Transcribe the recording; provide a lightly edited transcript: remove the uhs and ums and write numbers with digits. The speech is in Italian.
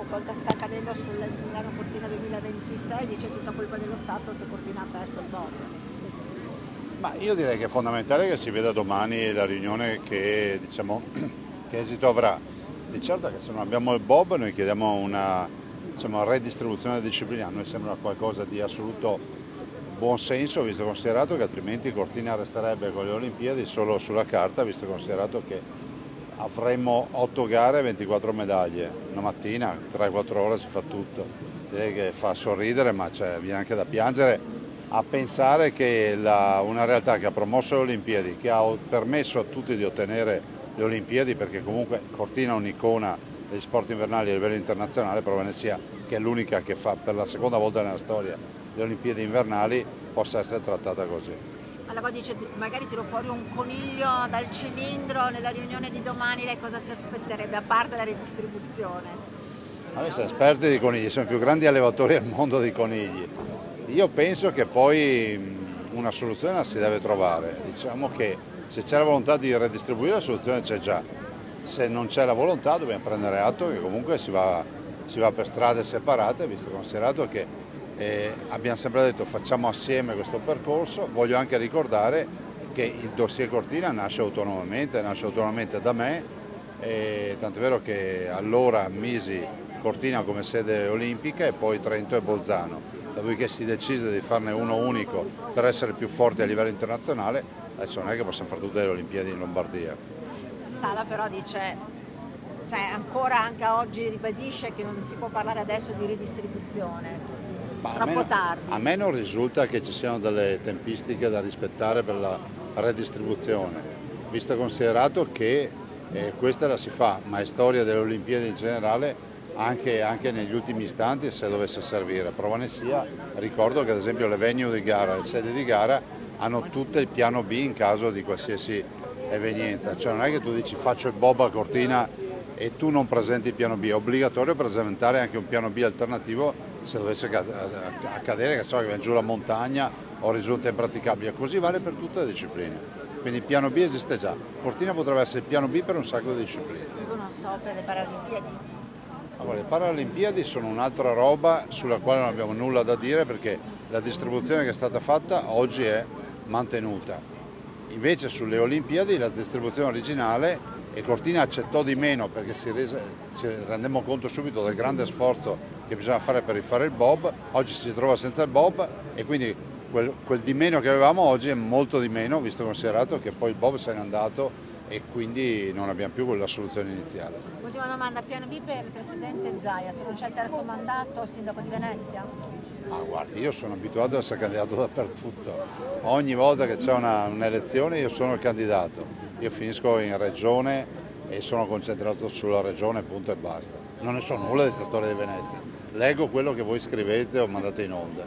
quello che sta accadendo sul Milano Cortina 2026, dice tutta colpa dello Stato se Cortina ha perso il bob. Ma io direi che è fondamentale che si veda domani la riunione che, diciamo, che esito avrà. Di certo che se non abbiamo il bob noi chiediamo una, diciamo, redistribuzione della disciplina, a noi sembra qualcosa di assoluto buon senso, visto e considerato che altrimenti Cortina resterebbe con le Olimpiadi solo sulla carta, visto e considerato che avremmo 8 gare e 24 medaglie. Una mattina, 3-4 ore si fa tutto. Direi che fa sorridere, ma viene anche da piangere a pensare che una realtà che ha promosso le Olimpiadi, che ha permesso a tutti di ottenere le Olimpiadi, perché comunque Cortina è un'icona degli sport invernali a livello internazionale, prova ne sia che è l'unica che fa per la seconda volta nella storia le Olimpiadi invernali, possa essere trattata così. Allora dice, magari tiro fuori un coniglio dal cilindro nella riunione di domani, lei cosa si aspetterebbe, a parte la redistribuzione? Noi siamo esperti di conigli, siamo i più grandi allevatori al mondo di conigli. Io penso che poi una soluzione la si deve trovare, diciamo che se c'è la volontà di redistribuire la soluzione c'è già, se non c'è la volontà dobbiamo prendere atto che comunque si va per strade separate, visto e considerato che abbiamo sempre detto facciamo assieme questo percorso. Voglio anche ricordare che il dossier Cortina nasce autonomamente da me, tanto è vero che allora misi Cortina come sede olimpica e poi Trento e Bolzano, dopodiché si decise di farne uno unico per essere più forti a livello internazionale. Adesso non è che possiamo fare tutte le Olimpiadi in Lombardia. Sala però dice, cioè ancora anche oggi ribadisce che non si può parlare adesso di ridistribuzione. Troppo tardi. A me non risulta che ci siano delle tempistiche da rispettare per la redistribuzione, visto e considerato che questa la si fa, ma è storia delle Olimpiadi in generale, anche negli ultimi istanti se dovesse servire. Prova ne sia, ricordo che ad esempio le venue di gara, le sedi di gara hanno tutte il piano B in caso di qualsiasi evenienza, cioè non è che tu dici faccio il bob a Cortina e tu non presenti il piano B, è obbligatorio presentare anche un piano B alternativo se dovesse accadere che so che viene giù la montagna o risulta impraticabile. Così vale per tutte le discipline, quindi il piano B esiste già. Cortina potrebbe essere il piano B per un sacco di discipline. Io non so per le Paralimpiadi. Allora, le Paralimpiadi sono un'altra roba sulla quale non abbiamo nulla da dire, perché la distribuzione che è stata fatta oggi è mantenuta. Invece sulle Olimpiadi la distribuzione originale, e Cortina accettò di meno perché ci rendemmo conto subito del grande sforzo che bisogna fare per rifare il bob, oggi si trova senza il bob e quindi quel di meno che avevamo oggi è molto di meno, visto e considerato che poi il bob se n'è andato e quindi non abbiamo più quella soluzione iniziale. Ultima domanda, piano B per il Presidente Zaia, se non c'è il terzo mandato, Sindaco di Venezia? Ah, guardi, io sono abituato a essere candidato dappertutto, ogni volta che c'è un'elezione io sono il candidato, io finisco in regione e sono concentrato sulla regione, punto e basta. Non ne so nulla di questa storia di Venezia, leggo quello che voi scrivete o mandate in onda.